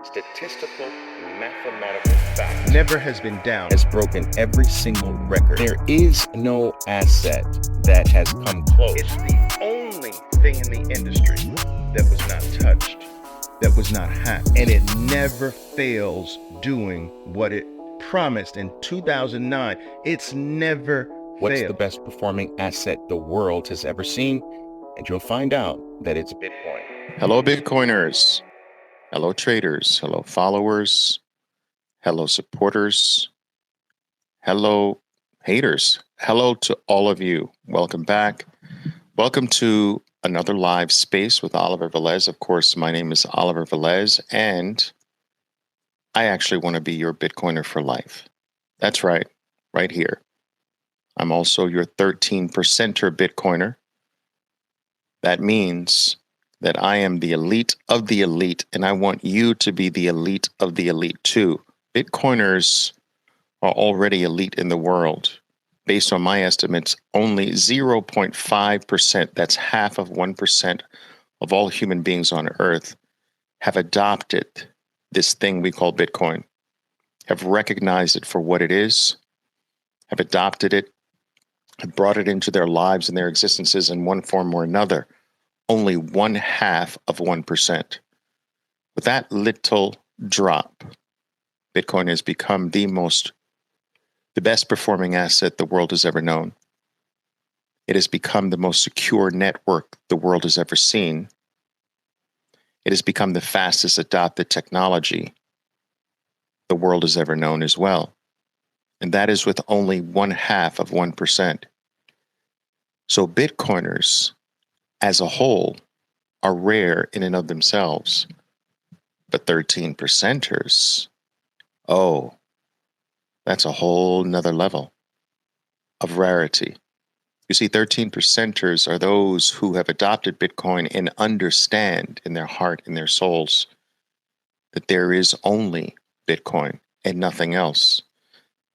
statistical, mathematical fact never has been down. has broken every single record. There is no asset that has come close. It's the only thing in the industry that was not touched, that was not hacked, and it never fails doing what it promised in 2009. It's never What's failed. the best performing asset the world has ever seen? And you'll find out that it's Bitcoin. Hello, Bitcoiners. Hello, traders. Hello, followers. Hello, supporters. Hello, haters. Hello to all of you. Welcome back. Welcome to another live space with Oliver Velez. Of course, my name is Oliver Velez, and I actually want to be your Bitcoiner for life. That's right here. I'm also your 13%er Bitcoiner. That means that I am the elite of the elite, and I want you to be the elite of the elite too. Bitcoiners are already elite in the world. Based on my estimates, only 0.5%, that's half of 1% of all human beings on Earth, have adopted this thing we call Bitcoin, have recognized it for what it is, have adopted it, have brought it into their lives and their existences in one form or another. Only 0.5%. With that little drop, Bitcoin has become the best performing asset the world has ever known. It has become the most secure network the world has ever seen. It has become the fastest adopted technology the world has ever known as well. And that is with only 0.5%. So Bitcoiners as a whole are rare in and of themselves. But 13%ers, oh, that's a whole nother level of rarity. You see, 13%ers are those who have adopted Bitcoin and understand in their heart and their souls that there is only Bitcoin and nothing else.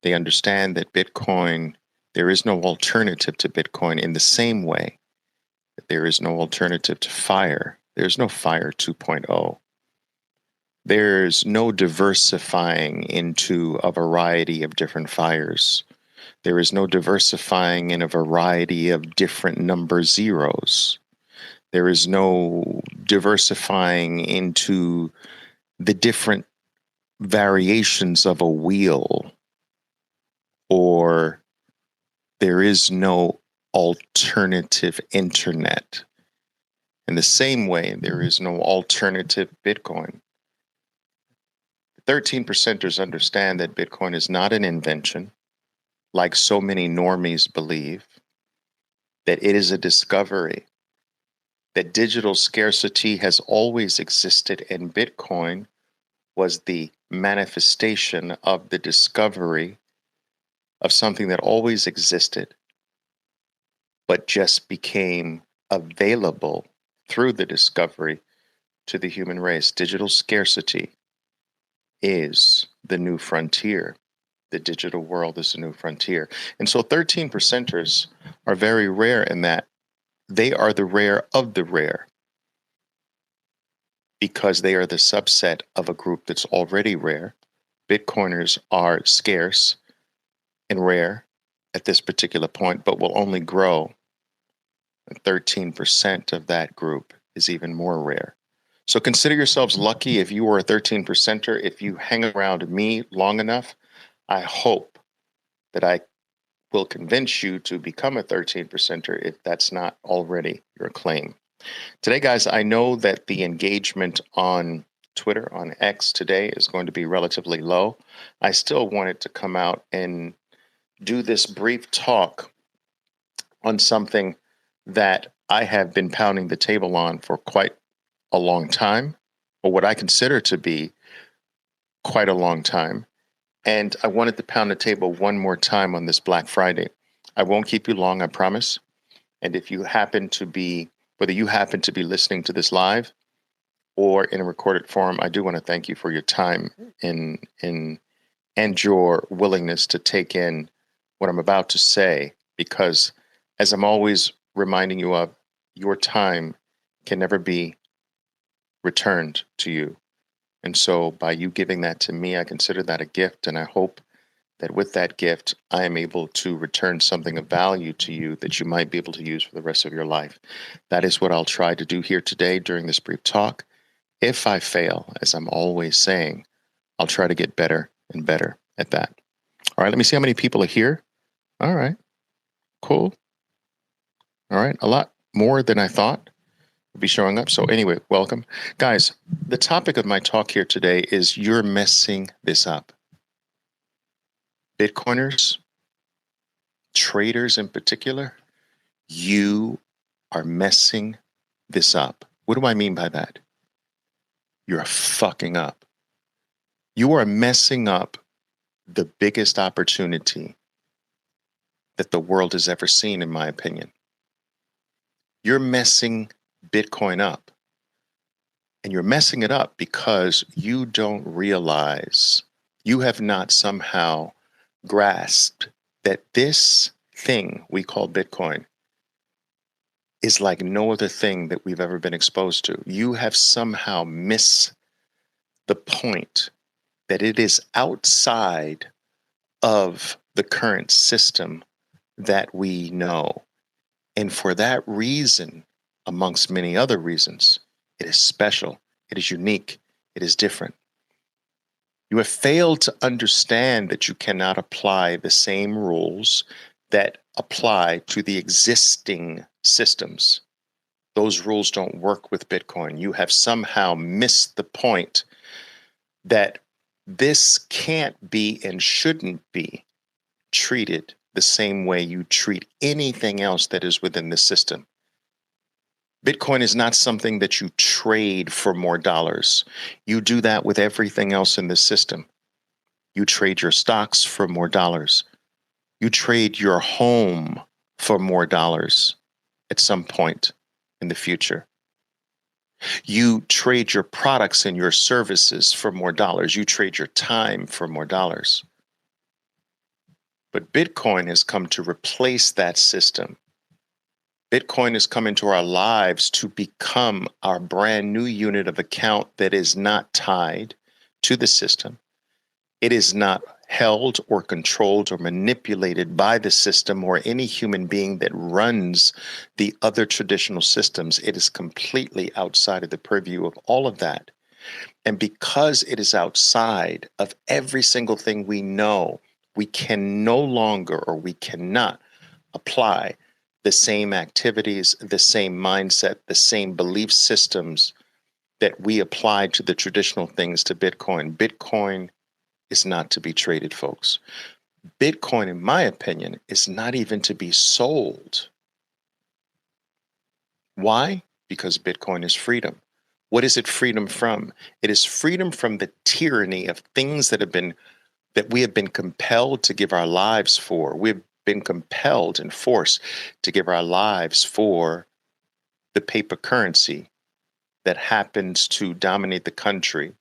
They understand that Bitcoin, there is no alternative to Bitcoin in the same way that there is no alternative to fire. There's no fire 2.0. There's no diversifying into a variety of different fires. There is no diversifying in a variety of different number zeros. There is no diversifying into the different variations of a wheel, or there is no alternative internet. In the same way, there is no alternative Bitcoin. 13%ers understand that Bitcoin is not an invention, like so many normies believe, that it is a discovery, that digital scarcity has always existed, and Bitcoin was the manifestation of the discovery of something that always existed, but just became available through the discovery to the human race. Digital scarcity is the new frontier. The digital world is the new frontier. And so 13%ers are very rare in that they are the rare of the rare, because they are the subset of a group that's already rare. Bitcoiners are scarce and rare at this particular point, but will only grow. And 13% of that group is even more rare. So consider yourselves lucky if you are a 13%er. If you hang around me long enough, I hope that I will convince you to become a 13%er if that's not already your claim. Today, guys, I know that the engagement on Twitter, on X today, is going to be relatively low. I still wanted to come out and do this brief talk on something that I have been pounding the table on for quite a long time, or what I consider to be quite a long time. And I wanted to pound the table one more time on this Black Friday. I won't keep you long, I promise. And if you happen to be, whether you happen to be listening to this live or in a recorded form, I do want to thank you for your time and your willingness to take in what I'm about to say, because as I'm always reminding you of, your time can never be returned to you. And so by you giving that to me, I consider that a gift. And I hope that with that gift, I am able to return something of value to you that you might be able to use for the rest of your life. That is what I'll try to do here today during this brief talk. If I fail, as I'm always saying, I'll try to get better and better at that. All right, let me see how many people are here. All right, cool. All right, a lot more than I thought would be showing up. So anyway, welcome. Guys, the topic of my talk here today is you're messing this up. Bitcoiners, traders in particular, you are messing this up. What do I mean by that? You're fucking up. You are messing up the biggest opportunity that the world has ever seen, in my opinion. You're messing Bitcoin up. And you're messing it up because you don't realize, you have not somehow grasped that this thing we call Bitcoin is like no other thing that we've ever been exposed to. You have somehow missed the point that it is outside of the current system that we know. And for that reason, amongst many other reasons, it is special, it is unique, it is different. You have failed to understand that you cannot apply the same rules that apply to the existing systems. Those rules don't work with Bitcoin. You have somehow missed the point that this can't be and shouldn't be treated the same way you treat anything else that is within the system. Bitcoin is not something that you trade for more dollars. You do that with everything else in the system. You trade your stocks for more dollars. You trade your home for more dollars at some point in the future. You trade your products and your services for more dollars. You trade your time for more dollars. But Bitcoin has come to replace that system. Bitcoin has come into our lives to become our brand new unit of account that is not tied to the system. It is not held or controlled or manipulated by the system or any human being that runs the other traditional systems. It is completely outside of the purview of all of that. And because it is outside of every single thing we know, we can no longer, or we cannot apply the same activities, the same mindset, the same belief systems that we apply to the traditional things to Bitcoin. Bitcoin is not to be traded, folks. Bitcoin, in my opinion, is not even to be sold. Why? Because Bitcoin is freedom. What is it freedom from? It is freedom from the tyranny of things that we have been compelled to give our lives for. We've been compelled and forced to give our lives for the paper currency that happens to dominate the country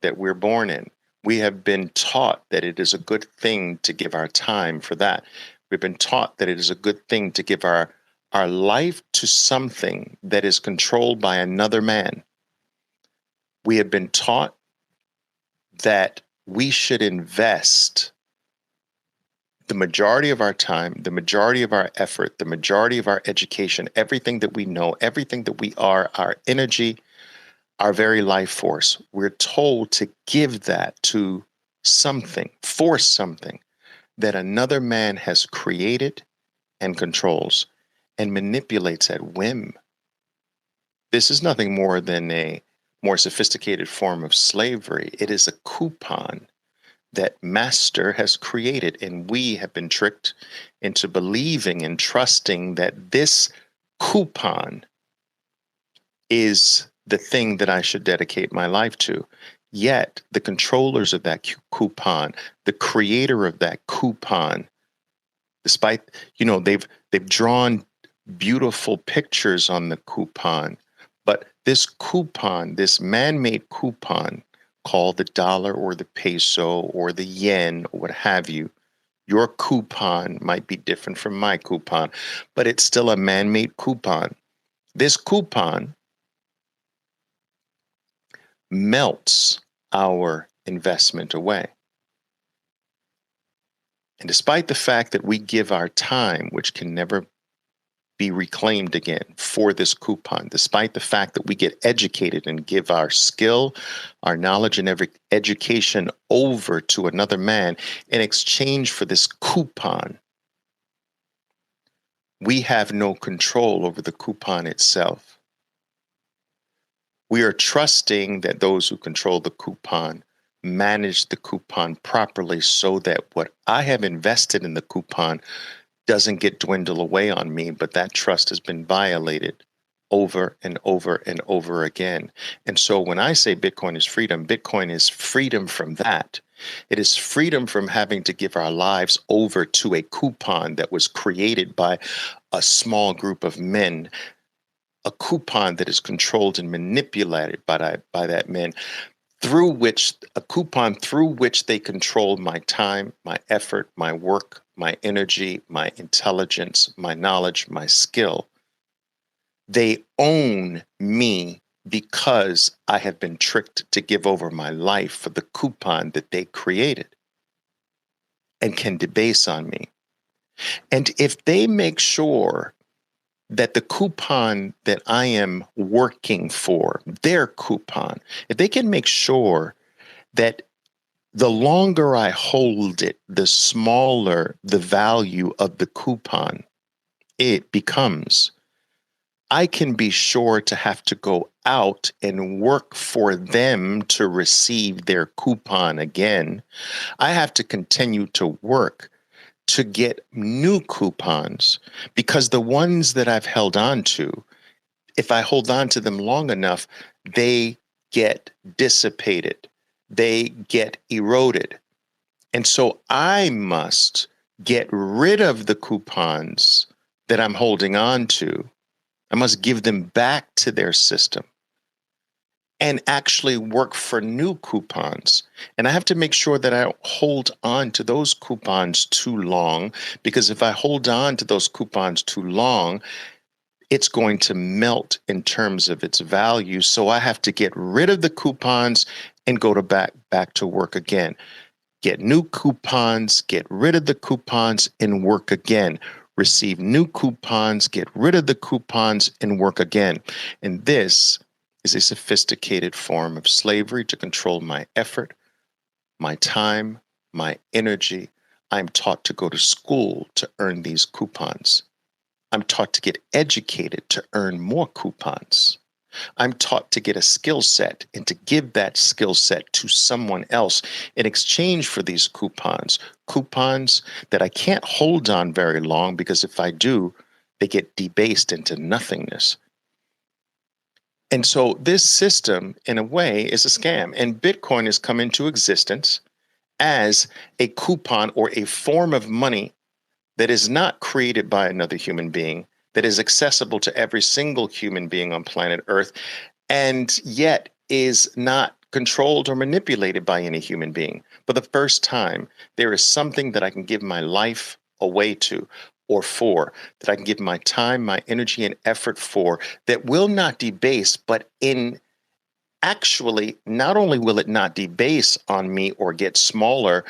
that we're born in. We have been taught that it is a good thing to give our time for that. We've been taught that it is a good thing to give our life to something that is controlled by another man. We have been taught that we should invest the majority of our time, the majority of our effort, the majority of our education, everything that we know, everything that we are, our energy, our very life force. We're told to give that to something, for something that another man has created and controls and manipulates at whim. This is nothing more than a more sophisticated form of slavery. It is a coupon that master has created, and we have been tricked into believing and trusting that this coupon is the thing that I should dedicate my life to. Yet the controllers of that coupon, the creator of that coupon, despite, they've drawn beautiful pictures on the coupon, but this coupon, this man-made coupon called the dollar or the peso or the yen or what have you, your coupon might be different from my coupon, but it's still a man-made coupon. This coupon melts our investment away. And despite the fact that we give our time, which can never be reclaimed again, for this coupon, despite the fact that we get educated and give our skill, our knowledge, and every education over to another man in exchange for this coupon, we have no control over the coupon itself. We are trusting that those who control the coupon manage the coupon properly so that what I have invested in the coupon doesn't get dwindle away on me, but that trust has been violated over and over and over again. And so when I say Bitcoin is freedom from that. It is freedom from having to give our lives over to a coupon that was created by a small group of men, a coupon that is controlled and manipulated by that men, a coupon through which they control my time, my effort, my work, my energy, my intelligence, my knowledge, my skill. They own me because I have been tricked to give over my life for the coupon that they created and can debase on me. And if they make sure that the coupon that I am working for, their coupon, if they can make sure that the longer I hold it, the smaller the value of the coupon it becomes, I can be sure to have to go out and work for them to receive their coupon again. I have to continue to work to get new coupons because the ones that I've held on to, if I hold on to them long enough, they get dissipated. They get eroded. And so I must get rid of the coupons that I'm holding on to. I must give them back to their system and actually work for new coupons. And I have to make sure that I don't hold on to those coupons too long, because if I hold on to those coupons too long, it's going to melt in terms of its value. So I have to get rid of the coupons and go to back to work again. Get new coupons, get rid of the coupons, and work again. Receive new coupons, get rid of the coupons, and work again. And this is a sophisticated form of slavery to control my effort, my time, my energy. I'm taught to go to school to earn these coupons. I'm taught to get educated to earn more coupons. I'm taught to get a skill set and to give that skill set to someone else in exchange for these coupons that I can't hold on very long, because if I do, they get debased into nothingness. And so this system, in a way, is a scam. And Bitcoin has come into existence as a coupon or a form of money that is not created by another human being, that is accessible to every single human being on planet Earth, and yet is not controlled or manipulated by any human being. For the first time, there is something that I can give my life away to, or for, that I can give my time, my energy, and effort for, that will not debase, but actually, not only will it not debase on me or get smaller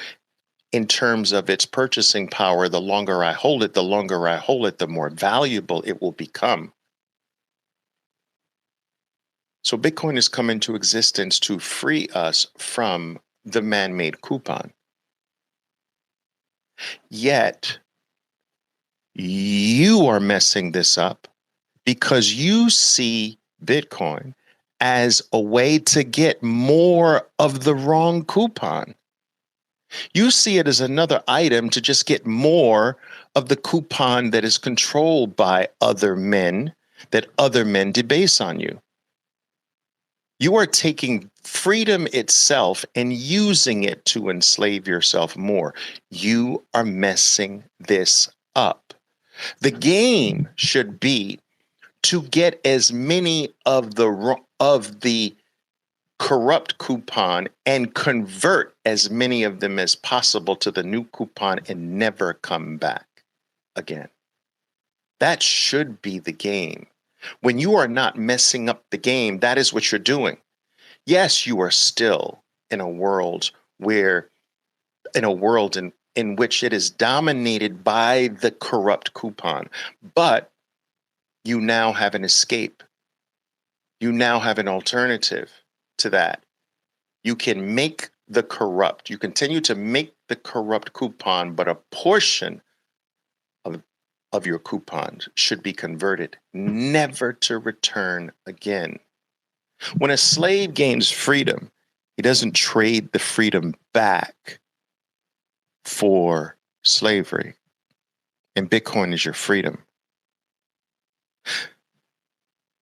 in terms of its purchasing power, the longer I hold it, the more valuable it will become. So Bitcoin has come into existence to free us from the man-made coupon. Yet, you are messing this up because you see Bitcoin as a way to get more of the wrong coupon. You see it as another item to just get more of the coupon that is controlled by other men, that other men debase on you. You are taking freedom itself and using it to enslave yourself more. You are messing this up. The game should be to get as many of the corrupt coupon and convert as many of them as possible to the new coupon and never come back again. That should be the game. When you are not messing up the game, that is what you're doing. Yes, you are still in a world where, in a world in which it is dominated by the corrupt coupon, but you now have an escape. You now have an alternative to that. You can make the corrupt, you continue to make the corrupt coupon, but a portion of your coupons should be converted, never to return again. When a slave gains freedom, he doesn't trade the freedom back for slavery. And Bitcoin is your freedom.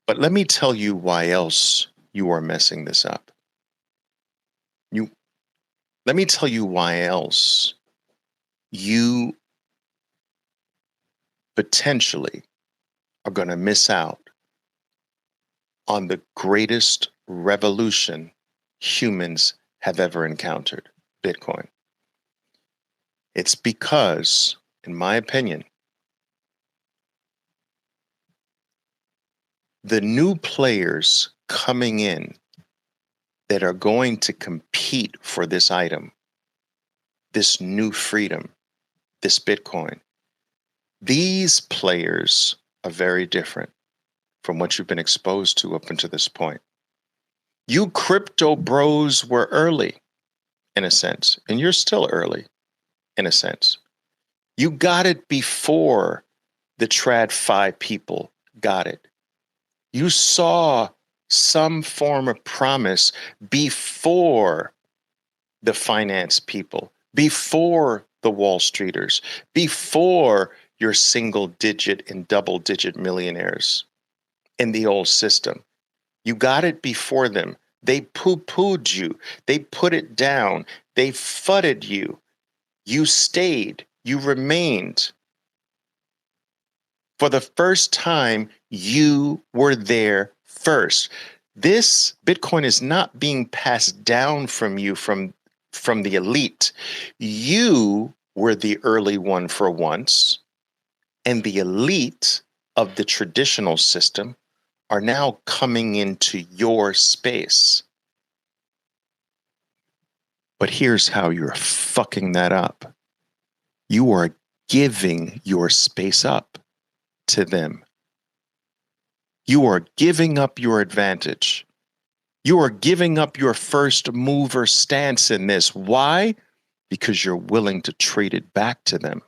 But let me tell you why else you are messing this up. Let me tell you why else you potentially are going to miss out on the greatest revolution humans have ever encountered, Bitcoin. It's because, in my opinion, the new players coming in that are going to compete for this item, this new freedom, this Bitcoin, these players are very different from what you've been exposed to up until this point. You crypto bros were early, in a sense, and you're still early, in a sense. You got it before the TradFi people got it. You saw some form of promise before the finance people, before the Wall Streeters, before your single digit and double digit millionaires in the old system. You got it before them. They poo-pooed you. They put it down. They fudded you. You stayed. You remained. For the first time, you were there first. This Bitcoin is not being passed down from you from the elite. You were the early one for once, and the elite of the traditional system are now coming into your space. But here's how you're fucking that up. You are giving your space up to them. You are giving up your advantage. You are giving up your first mover stance in this. Why? Because you're willing to trade it back to them.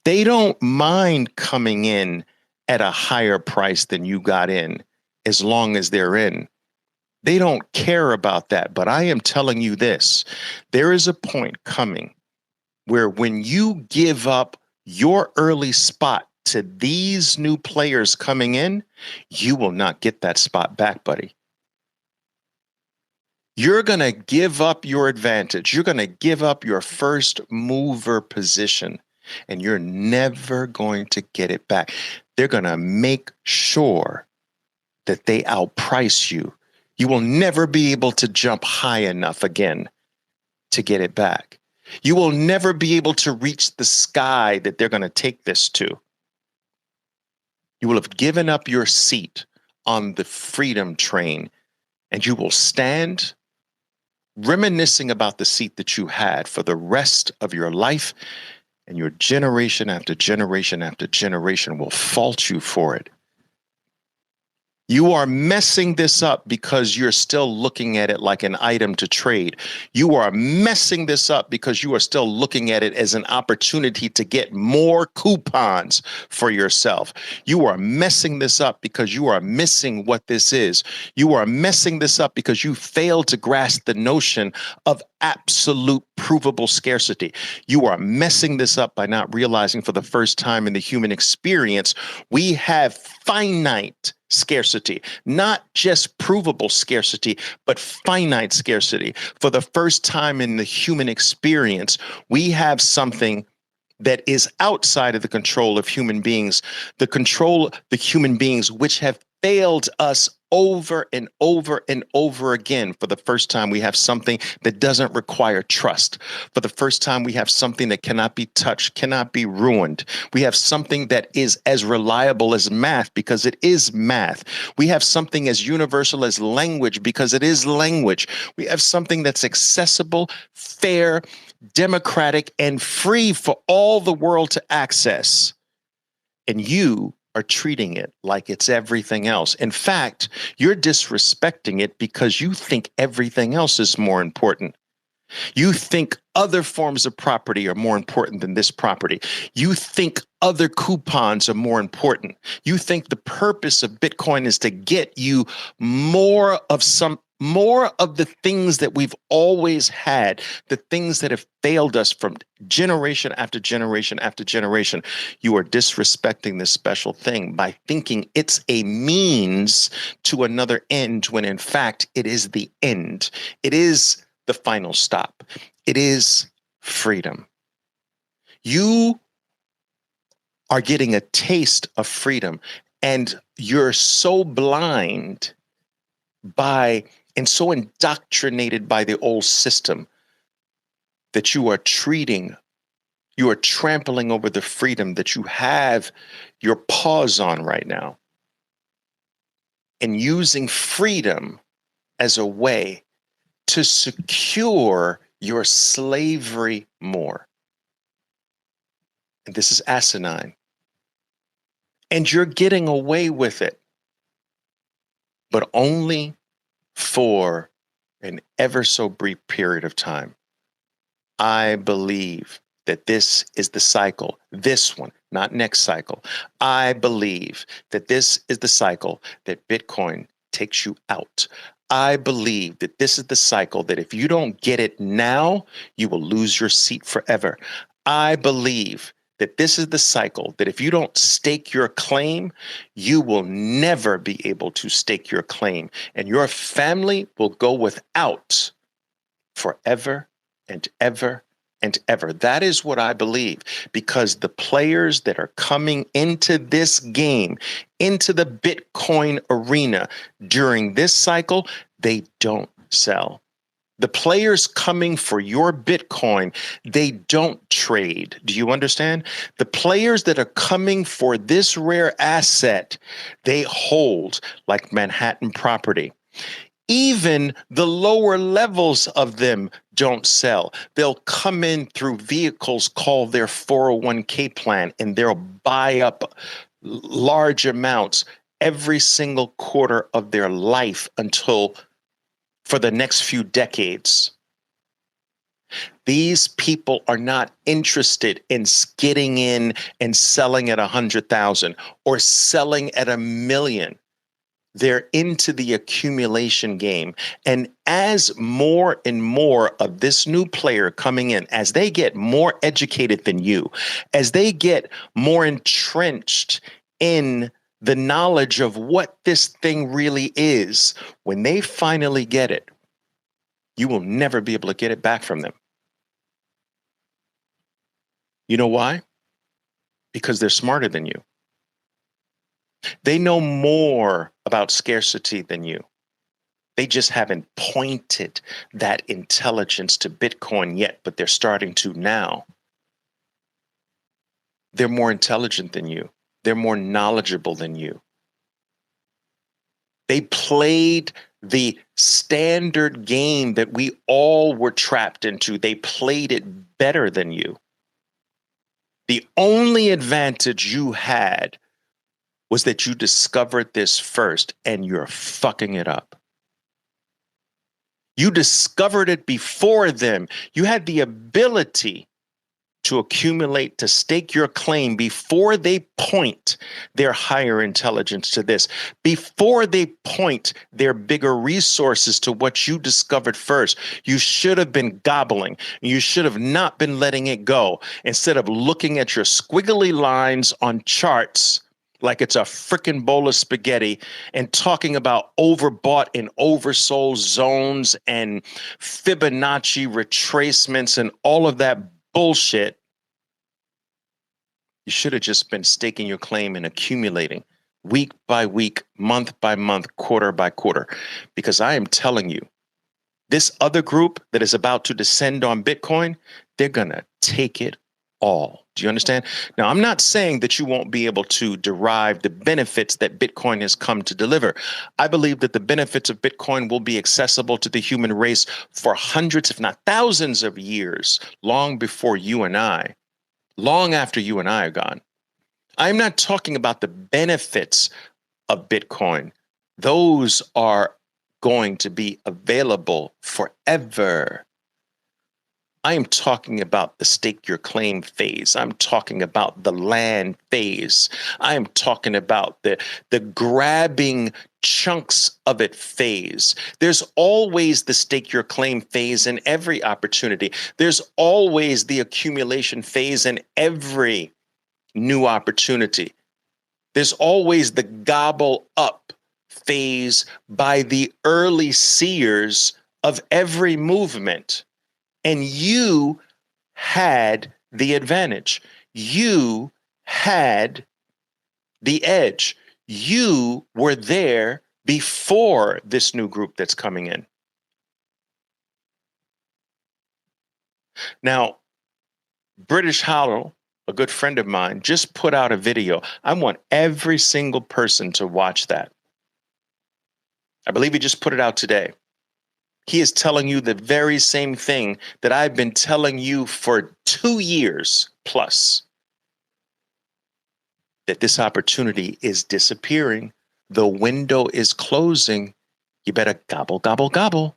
They don't mind coming in at a higher price than you got in, as long as they're in. They don't care about that. But I am telling you this, there is a point coming where when you give up your early spot to these new players coming in, you will not get that spot back, buddy. You're going to give up your advantage. You're going to give up your first mover position, and you're never going to get it back. They're going to make sure that they outprice you. You will never be able to jump high enough again to get it back. You will never be able to reach the sky that they're going to take this to. You will have given up your seat on the freedom train, and you will stand reminiscing about the seat that you had for the rest of your life, and your generation after generation after generation will fault you for it. You are messing this up because you're still looking at it like an item to trade. You are messing this up because you are still looking at it as an opportunity to get more coupons for yourself. You are messing this up because you are missing what this is. You are messing this up because you failed to grasp the notion of absolute provable scarcity. You are messing this up by not realizing for the first time in the human experience, we have finite scarcity, not just provable scarcity, but finite scarcity. For the first time in the human experience, we have something that is outside of the control of human beings, the control of the human beings which have failed us over and over and over again. For the first time, we have something that doesn't require trust. For the first time, we have something that cannot be touched, cannot be ruined. We have something that is as reliable as math because it is math. We have something as universal as language because it is language. We have something that's accessible, fair, democratic, and free for all the world to access. And you are treating it like it's everything else. In fact, you're disrespecting it because you think everything else is more important. You think other forms of property are more important than this property. You think other coupons are more important. You think the purpose of Bitcoin is to get you more of the things that we've always had, the things that have failed us from generation after generation after generation. You are disrespecting this special thing by thinking it's a means to another end when in fact it is the end. It is the final stop. It is freedom. You are getting a taste of freedom, and you're so blind by and so indoctrinated by the old system that you are trampling over the freedom that you have your paws on right now, and using freedom as a way to secure your slavery more. And this is asinine. And you're getting away with it, but only for an ever so brief period of time. I believe that this is the cycle, this one, not next cycle. I believe that this is the cycle that Bitcoin takes you out. I believe that this is the cycle that if you don't get it now, you will lose your seat forever. I believe that this is the cycle that if you don't stake your claim, you will never be able to stake your claim, and your family will go without forever and ever and ever. That is what I believe, because the players that are coming into this game, into the Bitcoin arena during this cycle, they don't sell. The players coming for your Bitcoin, they don't trade. Do you understand? The players that are coming for this rare asset, they hold like Manhattan property. Even the lower levels of them don't sell. They'll come in through vehicles called their 401k plan, and they'll buy up large amounts every single quarter of their life until for the next few decades. These people are not interested in getting in and selling at 100,000 or selling at 1,000,000. They're into the accumulation game. And as more and more of this new player coming in, as they get more educated than you, as they get more entrenched in the knowledge of what this thing really is, when they finally get it, you will never be able to get it back from them. You know why? Because they're smarter than you. They know more about scarcity than you. They just haven't pointed that intelligence to Bitcoin yet, but they're starting to now. They're more intelligent than you. They're more knowledgeable than you. They played the standard game that we all were trapped into. They played it better than you. The only advantage you had was that you discovered this first, and you're fucking it up. You discovered it before them. You had the ability to accumulate, to stake your claim before they point their higher intelligence to this, before they point their bigger resources to what you discovered first. You should have been gobbling. You should have not been letting it go. Instead of looking at your squiggly lines on charts like it's a freaking bowl of spaghetti and talking about overbought and oversold zones and Fibonacci retracements and all of that bullshit. You should have just been staking your claim and accumulating week by week, month by month, quarter by quarter, because I am telling you, this other group that is about to descend on Bitcoin, they're going to take it all. Do you understand? Now, I'm not saying that you won't be able to derive the benefits that Bitcoin has come to deliver. I believe that the benefits of Bitcoin will be accessible to the human race for hundreds, if not thousands of years, long before you and I, long after you and I are gone. I'm not talking about the benefits of Bitcoin. Those are going to be available forever. I am talking about the stake your claim phase. I'm talking about the land phase. I am talking about the grabbing chunks of it phase. There's always the stake your claim phase in every opportunity. There's always the accumulation phase in every new opportunity. There's always the gobble up phase by the early seers of every movement. And you had the advantage. You had the edge. You were there before this new group that's coming in. Now, British Hollow, a good friend of mine, just put out a video. I want every single person to watch that. I believe he just put it out today. He is telling you the very same thing that I've been telling you for 2 years plus, that this opportunity is disappearing. The window is closing. You better gobble, gobble, gobble.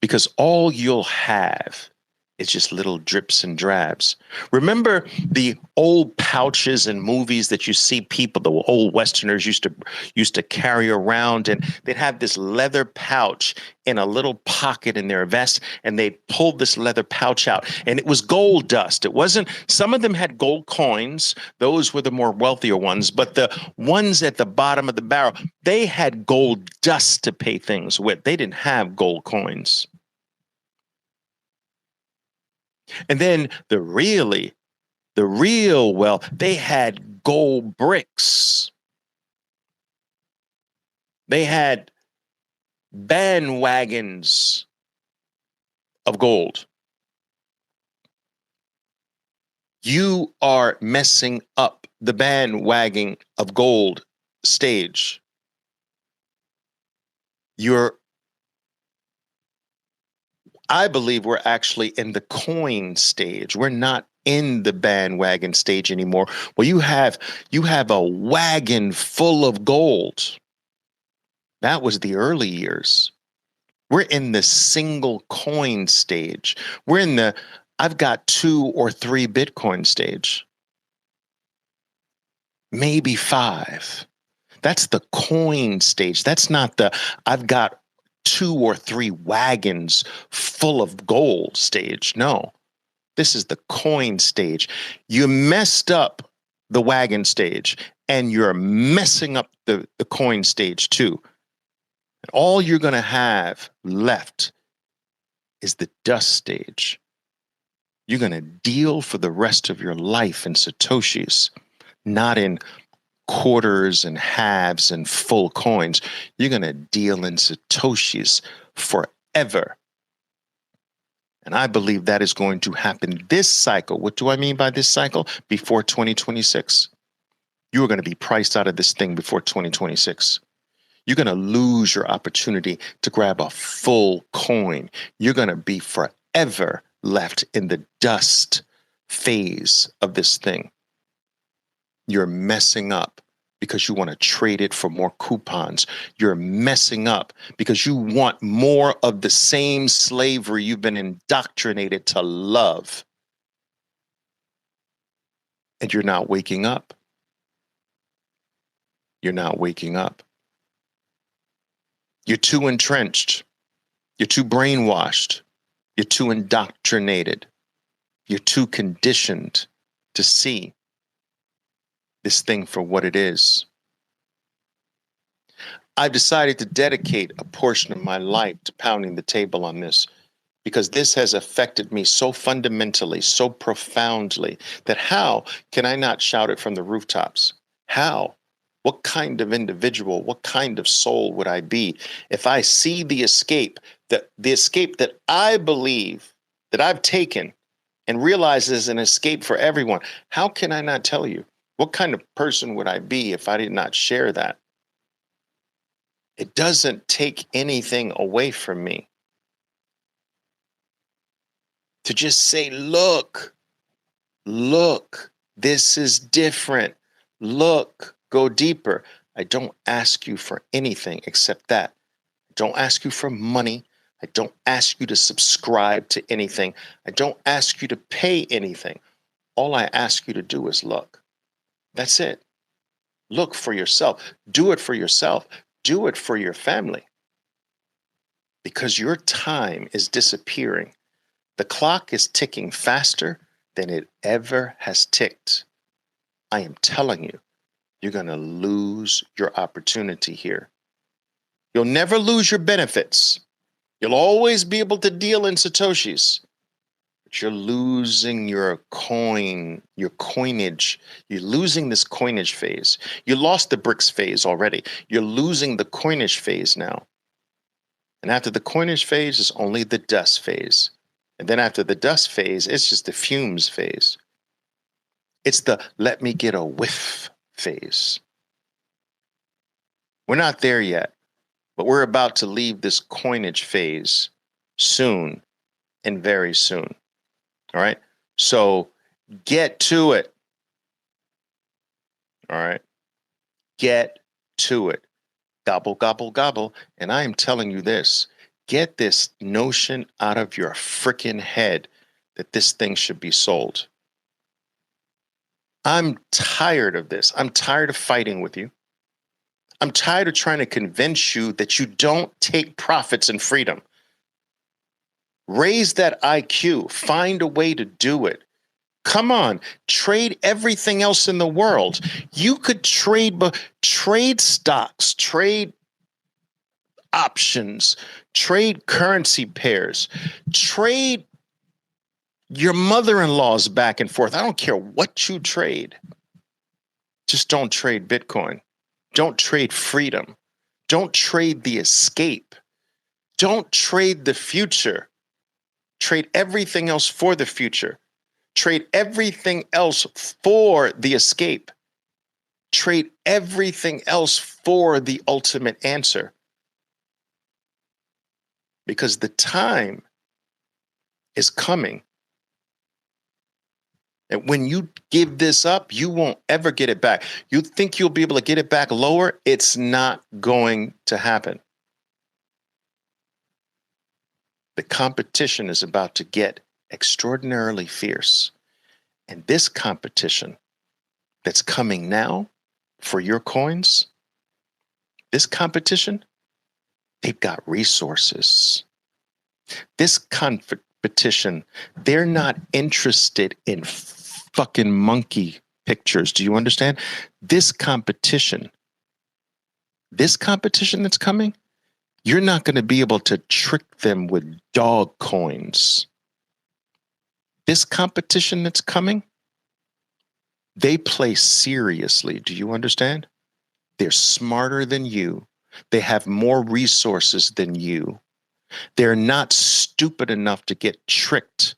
Because all you'll have is just little drips and drabs. Remember the old pouches in movies that you see people, the old Westerners used to carry around, and they'd have this leather pouch in a little pocket in their vest, and they pulled this leather pouch out, and it was gold dust. It wasn't, some of them had gold coins. Those were the more wealthier ones, but the ones at the bottom of the barrel, they had gold dust to pay things with. They didn't have gold coins. And then the real wealth, they had gold bricks. They had bandwagons of gold. You are messing up the bandwagon of gold stage. I believe we're actually in the coin stage. We're not in the bandwagon stage anymore. Well, you have a wagon full of gold. That was the early years. We're in the single coin stage. We're in the I've got 2 or 3 Bitcoin stage. Maybe 5. That's the coin stage. That's not the I've got 2 or 3 wagons full of gold stage. No, this is the coin stage. You messed up the wagon stage, and you're messing up the coin stage too. And all you're going to have left is the dust stage. You're going to deal for the rest of your life in Satoshis, not in quarters and halves and full coins. You're going to deal in Satoshis forever. And I believe that is going to happen this cycle. What do I mean by this cycle? Before 2026. You are going to be priced out of this thing before 2026. You're going to lose your opportunity to grab a full coin. You're going to be forever left in the dust phase of this thing. You're messing up because you want to trade it for more coupons. You're messing up because you want more of the same slavery you've been indoctrinated to love. And you're not waking up. You're not waking up. You're too entrenched. You're too brainwashed. You're too indoctrinated. You're too conditioned to see this thing for what it is. I've decided to dedicate a portion of my life to pounding the table on this, because this has affected me so fundamentally, so profoundly, that how can I not shout it from the rooftops? How What kind of individual, what kind of soul would I be if I see the escape that I believe that I've taken and realize is an escape for everyone? How can I not tell you? What kind of person would I be if I did not share that? It doesn't take anything away from me to just say, look, this is different. Look, go deeper. I don't ask you for anything except that. I don't ask you for money. I don't ask you to subscribe to anything. I don't ask you to pay anything. All I ask you to do is look. That's it. Look for yourself. Do it for yourself. Do it for your family. Because your time is disappearing. The clock is ticking faster than it ever has ticked. I am telling you, you're going to lose your opportunity here. You'll never lose your benefits. You'll always be able to deal in Satoshis, but you're losing your coin, your coinage. You're losing this coinage phase. You lost the bricks phase already. You're losing the coinage phase now. And after the coinage phase is only the dust phase. And then after the dust phase, it's just the fumes phase. It's the let me get a whiff phase. We're not there yet, but we're about to leave this coinage phase soon and very soon. All right. So get to it. All right. Get to it. Gobble, gobble, gobble. And I am telling you this, get this notion out of your freaking head that this thing should be sold. I'm tired of this. I'm tired of fighting with you. I'm tired of trying to convince you that you don't take profits and freedom. Raise that IQ. Find a way to do it. Come on, trade everything else in the world. You could trade stocks, trade options, trade currency pairs, trade your mother-in-law's back and forth. I don't care what you trade. Just don't trade Bitcoin. Don't trade freedom. Don't trade the escape. Don't trade the future. Trade everything else for the future. Trade everything else for the escape. Trade everything else for the ultimate answer. Because the time is coming. And when you give this up, you won't ever get it back. You think you'll be able to get it back lower? It's not going to happen. The competition is about to get extraordinarily fierce. And this competition that's coming now for your coins, this competition, they've got resources. This competition, they're not interested in fucking monkey pictures. Do you understand? This competition that's coming, you're not going to be able to trick them with dog coins. This competition that's coming, they play seriously. Do you understand? They're smarter than you. They have more resources than you. They're not stupid enough to get tricked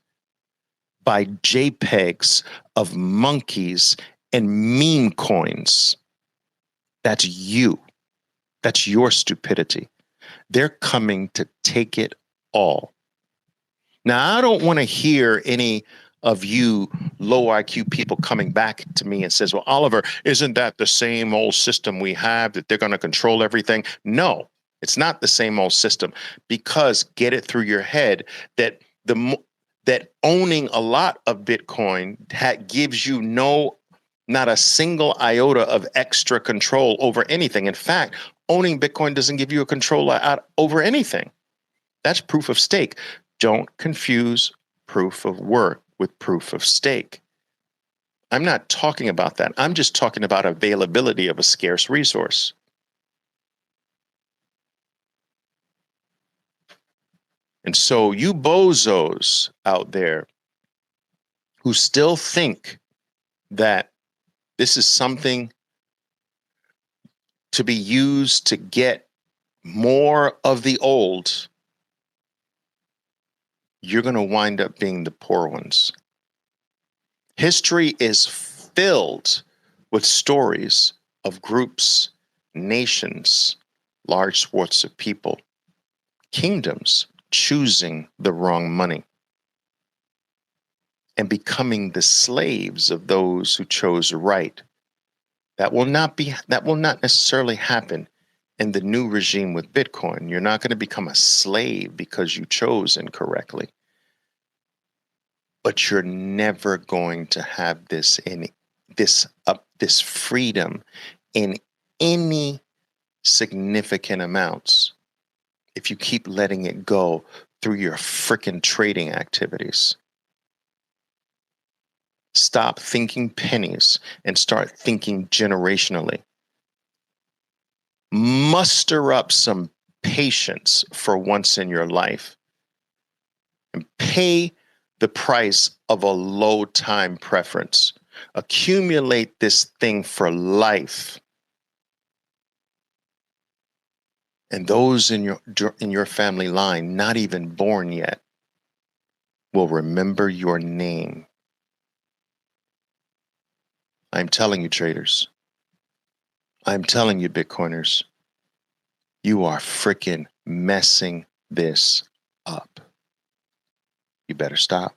by JPEGs of monkeys and meme coins. That's you. That's your stupidity. They're coming to take it all. Now, I don't want to hear any of you low IQ people coming back to me and says, well, Oliver, isn't that the same old system we have that they're going to control everything? No, it's not the same old system, because get it through your head that that owning a lot of Bitcoin gives you not a single iota of extra control over anything. In fact, owning Bitcoin doesn't give you a control over anything. That's proof of stake. Don't confuse proof of work with proof of stake. I'm not talking about that. I'm just talking about availability of a scarce resource. And so you bozos out there who still think that this is something to be used to get more of the old, you're going to wind up being the poor ones. History is filled with stories of groups, nations, large swaths of people, kingdoms choosing the wrong money and becoming the slaves of those who chose right. That will not necessarily happen in the new regime with Bitcoin. You're not going to become a slave because you chose incorrectly. But you're never going to have this freedom in any significant amounts if you keep letting it go through your frickin' trading activities. Stop thinking pennies and start thinking generationally. Muster up some patience for once in your life and pay the price of a low time preference. Accumulate this thing for life. And those in your family line, not even born yet, will remember your name. I'm telling you, traders. I'm telling you, Bitcoiners. You are freaking messing this up. You better stop.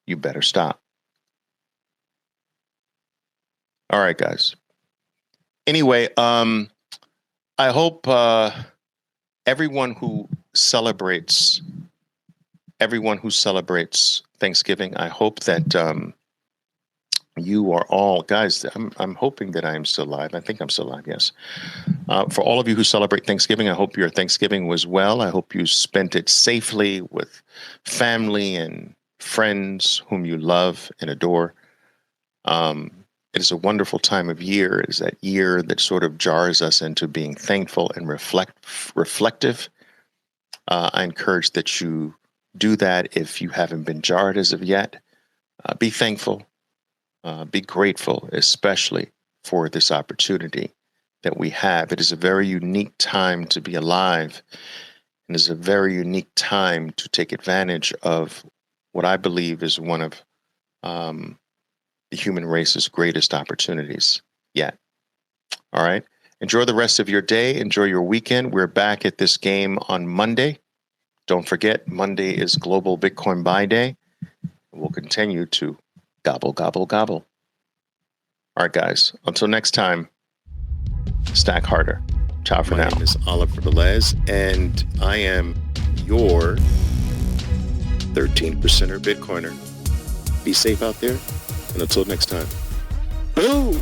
You better stop. All right, guys. Anyway, I hope everyone who celebrates Thanksgiving, I hope that you are all, guys, I'm hoping that I'm still alive. I think I'm still alive, yes. For all of you who celebrate Thanksgiving, I hope your Thanksgiving was well. I hope you spent it safely with family and friends whom you love and adore. It is a wonderful time of year. It is that year that sort of jars us into being thankful and reflective. I encourage that you do that if you haven't been jarred as of yet. Be thankful. Be grateful, especially for this opportunity that we have. It is a very unique time to be alive, and it's a very unique time to take advantage of what I believe is one of the human race's greatest opportunities yet. All right. Enjoy the rest of your day. Enjoy your weekend. We're back at this game on Monday. Don't forget, Monday is Global Bitcoin Buy Day. We'll continue to gobble, gobble, gobble. All right, guys. Until next time, stack harder. Ciao for now. My name is Oliver Velez, and I am your 13%er Bitcoiner. Be safe out there, and until next time. Boom!